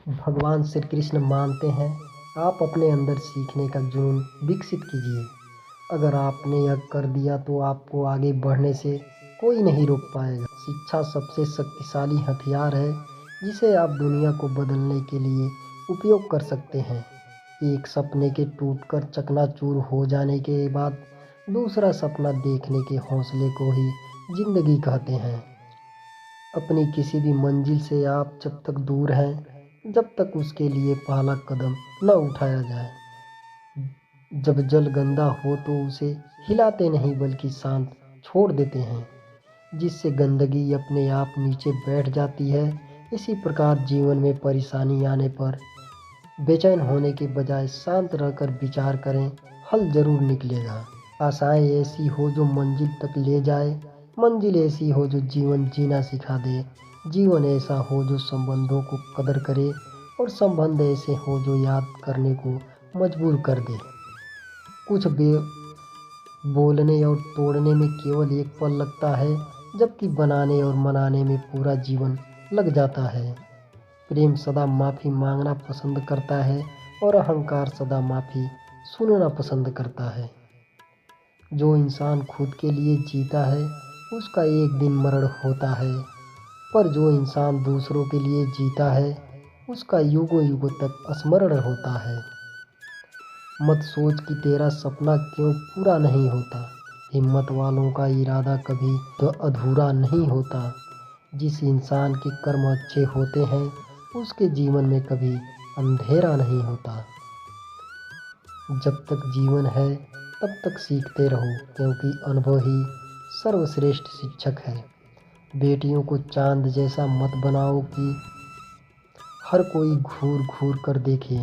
भगवान श्री कृष्ण मानते हैं, आप अपने अंदर सीखने का जुनून विकसित कीजिए। अगर आपने यह कर दिया तो आपको आगे बढ़ने से कोई नहीं रोक पाएगा। शिक्षा सबसे शक्तिशाली हथियार है जिसे आप दुनिया को बदलने के लिए उपयोग कर सकते हैं। एक सपने के टूटकर चकनाचूर हो जाने के बाद दूसरा सपना देखने के हौसले को ही जिंदगी कहते हैं। अपनी किसी भी मंजिल से आप जब तक दूर हैं, जब तक उसके लिए पहला कदम न उठाया जाए। जब जल गंदा हो तो उसे हिलाते नहीं बल्कि शांत छोड़ देते हैं, जिससे गंदगी अपने आप नीचे बैठ जाती है। इसी प्रकार जीवन में परेशानी आने पर बेचैन होने के बजाय शांत रहकर विचार करें, हल जरूर निकलेगा। आशाएं ऐसी हो जो मंजिल तक ले जाए, मंजिल ऐसी हो जो जीवन जीना सिखा दे, जीवन ऐसा हो जो संबंधों को कदर करे और संबंध ऐसे हो जो याद करने को मजबूर कर दे। कुछ बोलने और तोड़ने में केवल एक पल लगता है, जबकि बनाने और मनाने में पूरा जीवन लग जाता है। प्रेम सदा माफ़ी मांगना पसंद करता है और अहंकार सदा माफ़ी सुनना पसंद करता है। जो इंसान खुद के लिए जीता है उसका एक दिन मरण होता है, पर जो इंसान दूसरों के लिए जीता है उसका युगों युगों तक स्मरण होता है। मत सोच कि तेरा सपना क्यों पूरा नहीं होता। हिम्मत वालों का इरादा कभी तो अधूरा नहीं होता। जिस इंसान के कर्म अच्छे होते हैं उसके जीवन में कभी अंधेरा नहीं होता। जब तक जीवन है तब तक सीखते रहो, क्योंकि अनुभव ही सर्वश्रेष्ठ शिक्षक है। बेटियों को चांद जैसा मत बनाओ कि हर कोई घूर घूर कर देखे,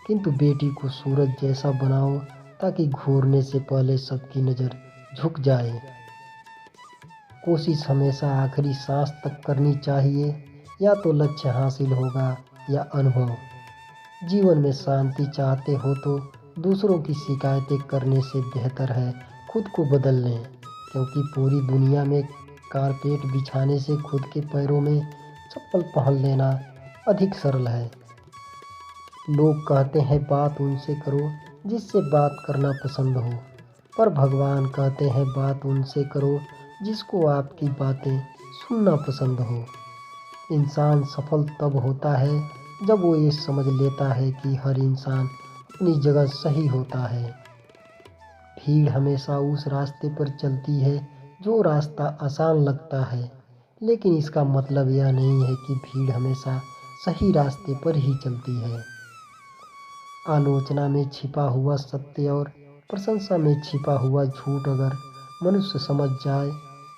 किंतु बेटी को सूरज जैसा बनाओ ताकि घूरने से पहले सबकी नज़र झुक जाए। कोशिश हमेशा आखिरी सांस तक करनी चाहिए, या तो लक्ष्य हासिल होगा या अनुभव। जीवन में शांति चाहते हो तो दूसरों की शिकायतें करने से बेहतर है खुद को बदल लें, क्योंकि पूरी दुनिया में कारपेट बिछाने से खुद के पैरों में चप्पल पहन लेना अधिक सरल है। लोग कहते हैं बात उनसे करो जिससे बात करना पसंद हो, पर भगवान कहते हैं बात उनसे करो जिसको आपकी बातें सुनना पसंद हो। इंसान सफल तब होता है जब वो ये समझ लेता है कि हर इंसान अपनी जगह सही होता है। भीड़ हमेशा उस रास्ते पर चलती है जो रास्ता आसान लगता है, लेकिन इसका मतलब यह नहीं है कि भीड़ हमेशा सही रास्ते पर ही चलती है। आलोचना में छिपा हुआ सत्य और प्रशंसा में छिपा हुआ झूठ अगर मनुष्य समझ जाए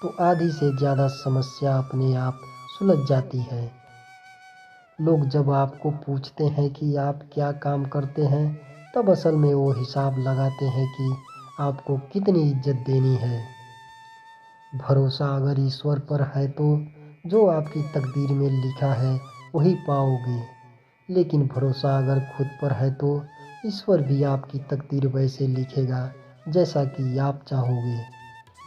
तो आधी से ज़्यादा समस्या अपने आप सुलझ जाती है। लोग जब आपको पूछते हैं कि आप क्या काम करते हैं, तब असल में वो हिसाब लगाते हैं कि आपको कितनी इज्जत देनी है। भरोसा अगर ईश्वर पर है तो जो आपकी तकदीर में लिखा है वही पाओगे, लेकिन भरोसा अगर खुद पर है तो ईश्वर भी आपकी तकदीर वैसे लिखेगा जैसा कि आप चाहोगे।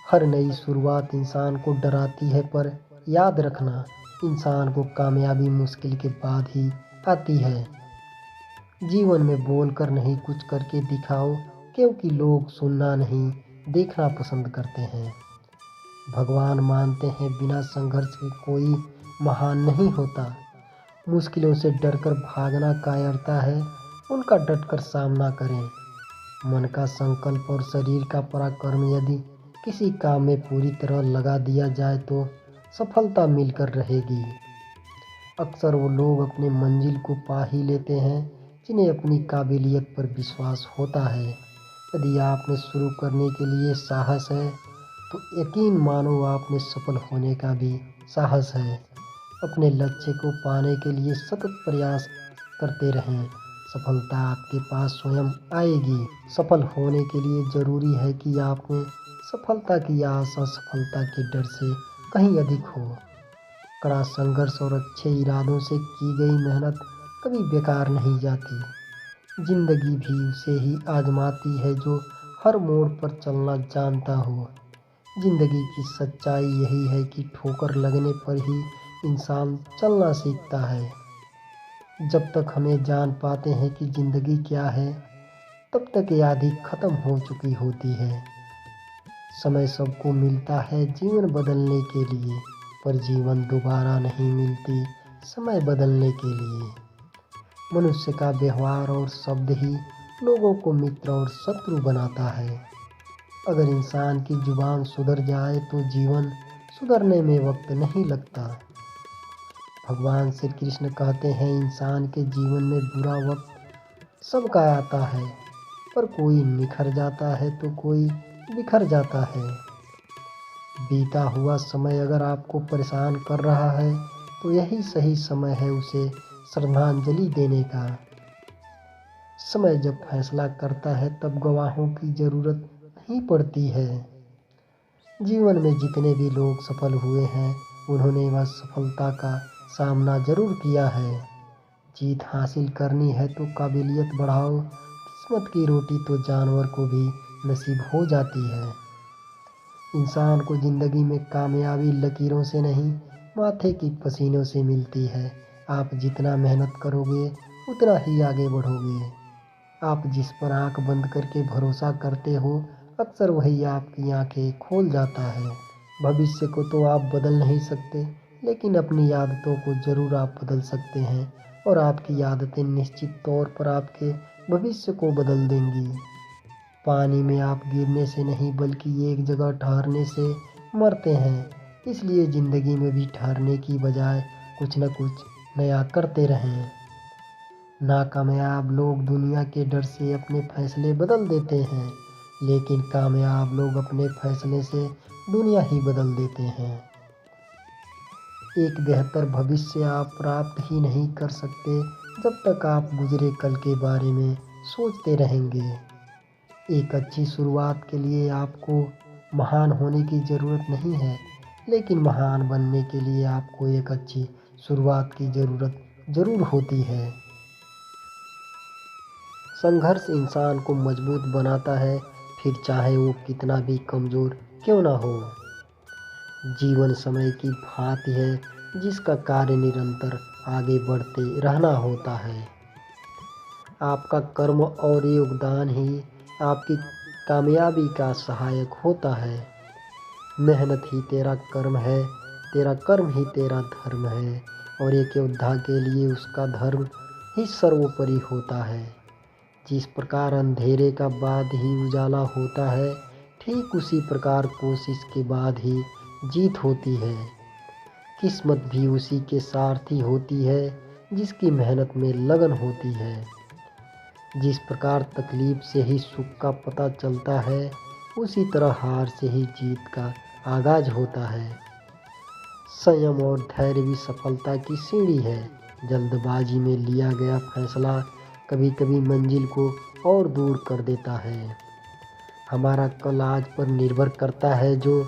हर नई शुरुआत इंसान को डराती है, पर याद रखना, इंसान को कामयाबी मुश्किल के बाद ही आती है। जीवन में बोलकर नहीं कुछ करके दिखाओ, क्योंकि लोग सुनना नहीं देखना पसंद करते हैं। भगवान मानते हैं बिना संघर्ष के कोई महान नहीं होता। मुश्किलों से डरकर भागना कायरता है, उनका डटकर सामना करें। मन का संकल्प और शरीर का पराक्रम यदि किसी काम में पूरी तरह लगा दिया जाए तो सफलता मिलकर रहेगी। अक्सर वो लोग अपने मंजिल को पा ही लेते हैं जिन्हें अपनी काबिलियत पर विश्वास होता है। यदि आप में शुरू करने के लिए साहस है तो यकीन मानो आप में सफल होने का भी साहस है। अपने लक्ष्य को पाने के लिए सतत प्रयास करते रहें, सफलता आपके पास स्वयं आएगी। सफल होने के लिए ज़रूरी है कि आप में सफलता की आशा सफलता के डर से कहीं अधिक हो। कड़ा संघर्ष और अच्छे इरादों से की गई मेहनत कभी बेकार नहीं जाती। जिंदगी भी उसे ही आजमाती है जो हर मोड़ पर चलना जानता हो। जिंदगी की सच्चाई यही है कि ठोकर लगने पर ही इंसान चलना सीखता है। जब तक हमें जान पाते हैं कि ज़िंदगी क्या है, तब तक याद ही खत्म हो चुकी होती है। समय सबको मिलता है जीवन बदलने के लिए, पर जीवन दोबारा नहीं मिलती समय बदलने के लिए। मनुष्य का व्यवहार और शब्द ही लोगों को मित्र और शत्रु बनाता है। अगर इंसान की जुबान सुधर जाए तो जीवन सुधरने में वक्त नहीं लगता। भगवान श्री कृष्ण कहते हैं, इंसान के जीवन में बुरा वक्त सबका आता है, पर कोई निखर जाता है तो कोई बिखर जाता है। बीता हुआ समय अगर आपको परेशान कर रहा है तो यही सही समय है उसे श्रद्धांजलि देने का। समय जब फैसला करता है तब गवाहों की ज़रूरत नहीं पड़ती है। जीवन में जितने भी लोग सफल हुए हैं, उन्होंने वह सफलता का सामना जरूर किया है। जीत हासिल करनी है तो काबिलियत बढ़ाओ, किस्मत की रोटी तो जानवर को भी नसीब हो जाती है। इंसान को ज़िंदगी में कामयाबी लकीरों से नहीं, माथे की पसीनों से मिलती है। आप जितना मेहनत करोगे उतना ही आगे बढ़ोगे। आप जिस पर आंख बंद करके भरोसा करते हो, अक्सर वही आपकी आंखें खोल जाता है। भविष्य को तो आप बदल नहीं सकते, लेकिन अपनी आदतों को ज़रूर आप बदल सकते हैं, और आपकी आदतें निश्चित तौर पर आपके भविष्य को बदल देंगी। पानी में आप गिरने से नहीं बल्कि एक जगह ठहरने से मरते हैं। इसलिए ज़िंदगी में भी ठहरने की बजाय कुछ न कुछ नया करते रहें। नाकामयाब लोग दुनिया के डर से अपने फैसले बदल देते हैं, लेकिन कामयाब लोग अपने फैसले से दुनिया ही बदल देते हैं। एक बेहतर भविष्य आप प्राप्त ही नहीं कर सकते जब तक आप गुजरे कल के बारे में सोचते रहेंगे। एक अच्छी शुरुआत के लिए आपको महान होने की ज़रूरत नहीं है, लेकिन महान बनने के लिए आपको एक अच्छी शुरुआत की ज़रूरत ज़रूर होती है। संघर्ष इंसान को मजबूत बनाता है, फिर चाहे वो कितना भी कमज़ोर क्यों ना हो। जीवन समय की भांति है, जिसका कार्य निरंतर आगे बढ़ते रहना होता है। आपका कर्म और योगदान ही आपकी कामयाबी का सहायक होता है। मेहनत ही तेरा कर्म है, तेरा कर्म ही तेरा धर्म है, और एक योद्धा के लिए उसका धर्म ही सर्वोपरि होता है। जिस प्रकार अंधेरे का बाद ही उजाला होता है, ठीक उसी प्रकार कोशिश के बाद ही जीत होती है। किस्मत भी उसी के सारथी होती है जिसकी मेहनत में लगन होती है। जिस प्रकार तकलीफ से ही सुख का पता चलता है, उसी तरह हार से ही जीत का आगाज होता है। संयम और धैर्य भी सफलता की सीढ़ी है। जल्दबाजी में लिया गया फैसला कभी कभी मंजिल को और दूर कर देता है। हमारा कल आज पर निर्भर करता है। जो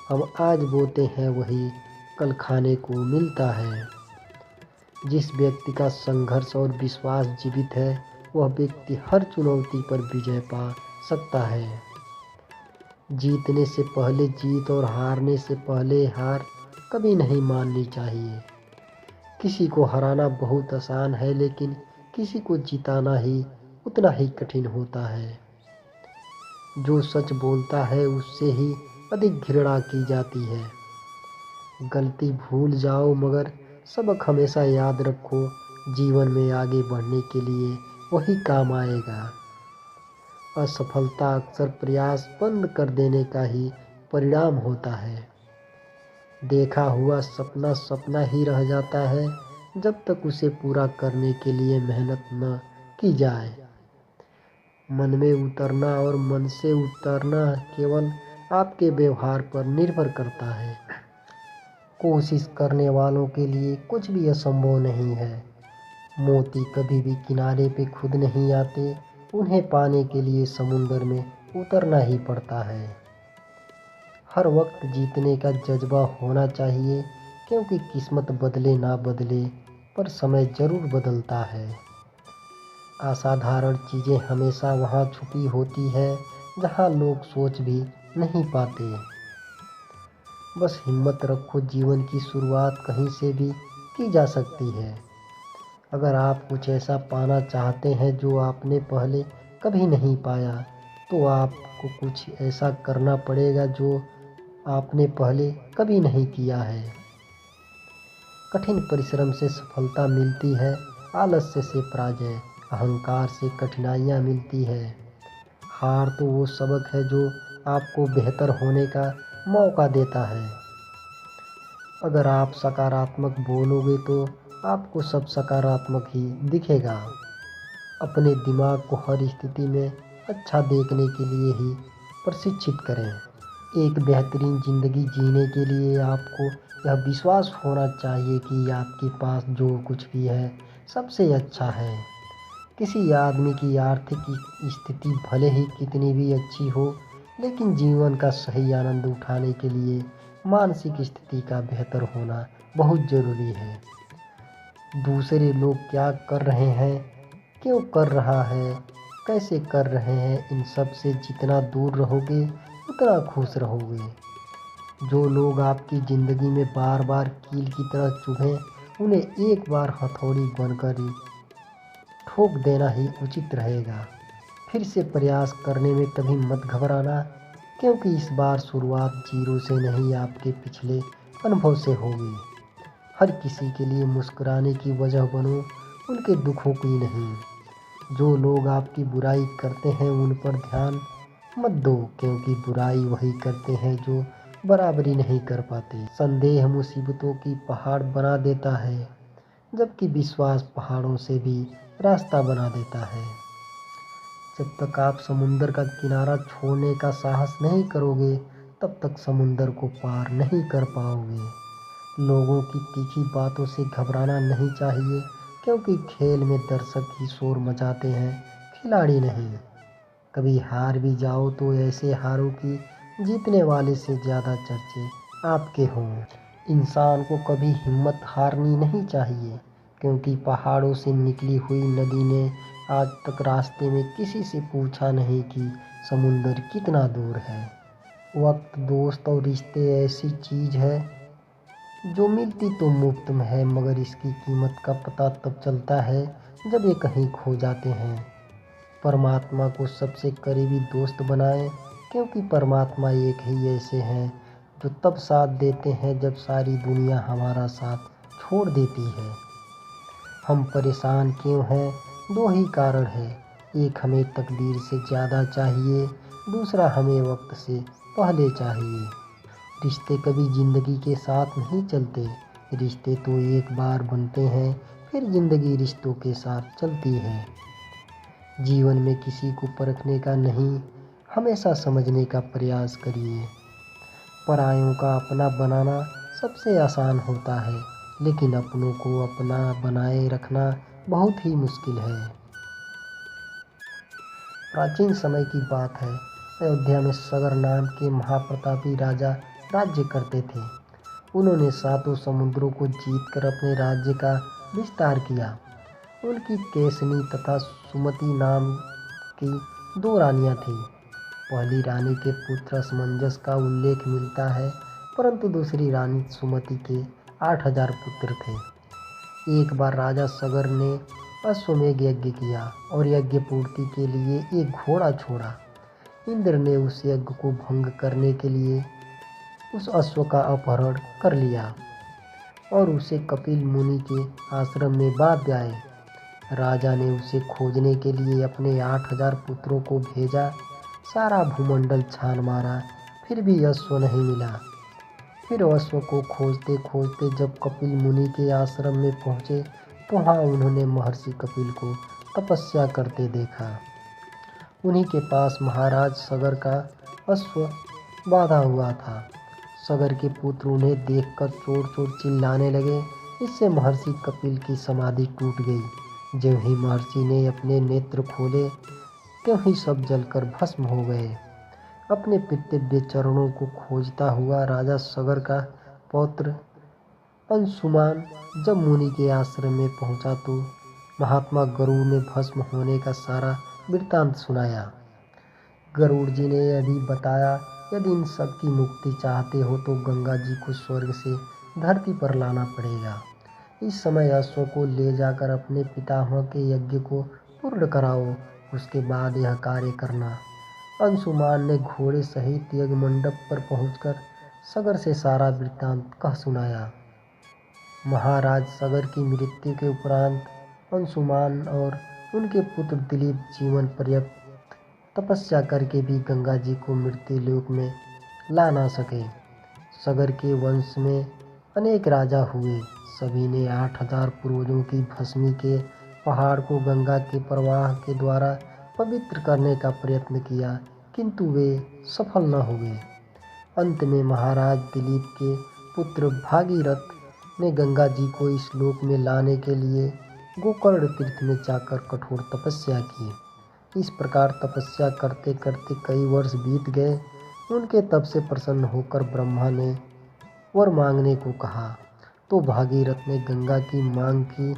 हम आज बोते हैं वही कल खाने को मिलता है। जिस व्यक्ति का संघर्ष और विश्वास जीवित है, वह व्यक्ति हर चुनौती पर विजय पा सकता है। जीतने से पहले जीत और हारने से पहले हार कभी नहीं माननी चाहिए। किसी को हराना बहुत आसान है, लेकिन किसी को जिताना ही उतना ही कठिन होता है। जो सच बोलता है उससे ही अधिक घृणा की जाती है। गलती भूल जाओ, मगर सबक हमेशा याद रखो। जीवन में आगे बढ़ने के लिए वही काम आएगा। असफलता अक्सर प्रयास बंद कर देने का ही परिणाम होता है। देखा हुआ सपना सपना ही रह जाता है जब तक उसे पूरा करने के लिए मेहनत न की जाए। मन में उतरना और मन से उतरना केवल आपके व्यवहार पर निर्भर करता है। कोशिश करने वालों के लिए कुछ भी असंभव नहीं है। मोती कभी भी किनारे पे खुद नहीं आते, उन्हें पाने के लिए समुंदर में उतरना ही पड़ता है। हर वक्त जीतने का जज्बा होना चाहिए, क्योंकि किस्मत बदले ना बदले पर समय ज़रूर बदलता है। असाधारण चीज़ें हमेशा वहाँ छुपी होती है जहाँ लोग सोच भी नहीं पाते। बस हिम्मत रखो, जीवन की शुरुआत कहीं से भी की जा सकती है। अगर आप कुछ ऐसा पाना चाहते हैं जो आपने पहले कभी नहीं पाया, तो आपको कुछ ऐसा करना पड़ेगा जो आपने पहले कभी नहीं किया है। कठिन परिश्रम से सफलता मिलती है, आलस्य से पराजय, अहंकार से कठिनाइयाँ मिलती है। हार तो वो सबक है जो आपको बेहतर होने का मौका देता है। अगर आप सकारात्मक बोलोगे तो आपको सब सकारात्मक ही दिखेगा। अपने दिमाग को हर स्थिति में अच्छा देखने के लिए ही प्रशिक्षित करें। एक बेहतरीन ज़िंदगी जीने के लिए आपको यह विश्वास होना चाहिए कि आपके पास जो कुछ भी है सबसे अच्छा है। किसी आदमी की आर्थिक स्थिति भले ही कितनी भी अच्छी हो, लेकिन जीवन का सही आनंद उठाने के लिए मानसिक स्थिति का बेहतर होना बहुत ज़रूरी है। दूसरे लोग क्या कर रहे हैं, क्यों कर रहा है, कैसे कर रहे हैं, इन सब से जितना दूर रहोगे उतना खुश रहोगे। जो लोग आपकी ज़िंदगी में बार बार कील की तरह चुभें, उन्हें एक बार हथौड़ी बनकर ही ठोक देना ही उचित रहेगा। फिर से प्रयास करने में कभी मत घबराना, क्योंकि इस बार शुरुआत जीरो से नहीं आपके पिछले अनुभव से होगी। हर किसी के लिए मुस्कुराने की वजह बनो, उनके दुखों की नहीं। जो लोग आपकी बुराई करते हैं उन पर ध्यान मत दो, क्योंकि बुराई वही करते हैं जो बराबरी नहीं कर पाते। संदेह मुसीबतों की पहाड़ बना देता है, जबकि विश्वास पहाड़ों से भी रास्ता बना देता है। जब तक आप समुंदर का किनारा छोड़ने का साहस नहीं करोगे, तब तक समुंदर को पार नहीं कर पाओगे। लोगों की तीखी बातों से घबराना नहीं चाहिए, क्योंकि खेल में दर्शक ही शोर मचाते हैं, खिलाड़ी नहीं। कभी हार भी जाओ तो ऐसे हारो कि जीतने वाले से ज़्यादा चर्चे आपके हों। इंसान को कभी हिम्मत हारनी नहीं चाहिए, क्योंकि पहाड़ों से निकली हुई नदी ने आज तक रास्ते में किसी से पूछा नहीं कि समुंदर कितना दूर है। वक्त, दोस्त और रिश्ते ऐसी चीज़ है जो मिलती तो मुफ्त में है, मगर इसकी कीमत का पता तब चलता है जब ये कहीं खो जाते हैं। परमात्मा को सबसे करीबी दोस्त बनाएं, क्योंकि परमात्मा एक ही ऐसे हैं जो तब साथ देते हैं जब सारी दुनिया हमारा साथ छोड़ देती है। हम परेशान क्यों हैं? दो ही कारण है। एक, हमें तकदीर से ज़्यादा चाहिए, दूसरा हमें वक्त से पहले चाहिए। रिश्ते कभी ज़िंदगी के साथ नहीं चलते, रिश्ते तो एक बार बनते हैं, फिर ज़िंदगी रिश्तों के साथ चलती है। जीवन में किसी को परखने का नहीं, हमेशा समझने का प्रयास करिए। परायों का अपना बनाना सबसे आसान होता है, लेकिन अपनों को अपना बनाए रखना बहुत ही मुश्किल है। प्राचीन समय की बात है, अयोध्या में सगर नाम के महाप्रतापी राजा राज्य करते थे। उन्होंने सातों समुद्रों को जीतकर अपने राज्य का विस्तार किया। उनकी केसनी तथा सुमति नाम की दो रानियां थीं। पहली रानी के पुत्र असमंजस का उल्लेख मिलता है, परंतु दूसरी रानी सुमति के 8,000 पुत्र थे। एक बार राजा सगर ने अश्वमेध यज्ञ किया और यज्ञ पूर्ति के लिए एक घोड़ा छोड़ा। इंद्र ने उस यज्ञ को भंग करने के लिए उस अश्व का अपहरण कर लिया और उसे कपिल मुनि के आश्रम में बांध आए। राजा ने उसे खोजने के लिए अपने 8,000 पुत्रों को भेजा। सारा भूमंडल छान मारा, फिर भी अश्व नहीं मिला। फिर अश्व को खोजते खोजते जब कपिल मुनि के आश्रम में पहुँचे, तो वहाँ उन्होंने महर्षि कपिल को तपस्या करते देखा। उन्हीं के पास महाराज सगर का अश्व बांधा हुआ था। सगर के पुत्र उन्हें देखकर चोर चोर चिल्लाने लगे। इससे महर्षि कपिल की समाधि टूट गई। जब ही महर्षि ने अपने नेत्र खोले, त्यों ही सब जलकर भस्म हो गए। अपने पितृव्य चरणों को खोजता हुआ राजा सगर का पौत्र अंशुमान जब मुनि के आश्रम में पहुंचा, तो महात्मा गरुड़ ने भस्म होने का सारा वृत्तांत सुनाया। गरुड़ जी ने यह भी बताया, यदि इन सब की मुक्ति चाहते हो तो गंगा जी को स्वर्ग से धरती पर लाना पड़ेगा। इस समय अश्व को ले जाकर अपने पितामह के यज्ञ को पूर्ण कराओ, उसके बाद यह कार्य करना। अंशुमान ने घोड़े सहित यज्ञ मंडप पर पहुंचकर सगर से सारा वृत्तांत कह सुनाया। महाराज सगर की मृत्यु के उपरांत अंशुमान और उनके पुत्र दिलीप जीवन पर्यंत तपस्या करके भी गंगा जी को मृत्यु लोक में ला ना सके। सगर के वंश में अनेक राजा हुए, सभी ने 8000 पूर्वजों की भस्मी के पहाड़ को गंगा के प्रवाह के द्वारा पवित्र करने का प्रयत्न किया, किंतु वे सफल न हुए। अंत में महाराज दिलीप के पुत्र भागीरथ ने गंगा जी को इस लोक में लाने के लिए गोकर्ण तीर्थ में जाकर कठोर तपस्या की। इस प्रकार तपस्या करते करते कई वर्ष बीत गए। उनके तप से प्रसन्न होकर ब्रह्मा ने वर मांगने को कहा, तो भागीरथ ने गंगा की मांग की।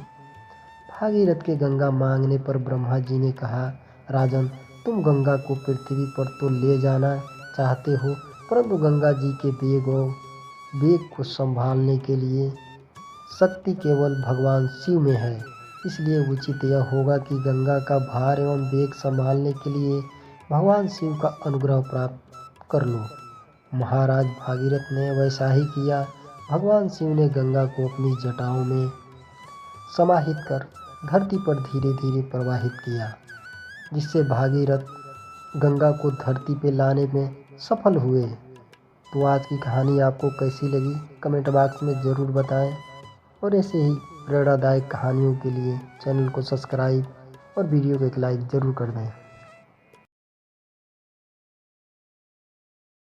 भागीरथ के गंगा मांगने पर ब्रह्मा जी ने कहा, राजन, तुम गंगा को पृथ्वी पर तो ले जाना चाहते हो, परंतु गंगा जी के वेग को संभालने के लिए शक्ति केवल भगवान शिव में है। इसलिए उचित यह होगा कि गंगा का भार एवं वेग संभालने के लिए भगवान शिव का अनुग्रह प्राप्त कर लो। महाराज भागीरथ ने वैसा ही किया। भगवान शिव ने गंगा को अपनी जटाओं में समाहित कर धरती पर धीरे धीरे प्रवाहित किया, जिससे भागीरथ गंगा को धरती पे लाने में सफल हुए। तो आज की कहानी आपको कैसी लगी कमेंट बॉक्स में ज़रूर बताएं, और ऐसे ही प्रेरणादायक कहानियों के लिए चैनल को सब्सक्राइब और वीडियो को एक लाइक ज़रूर कर दें।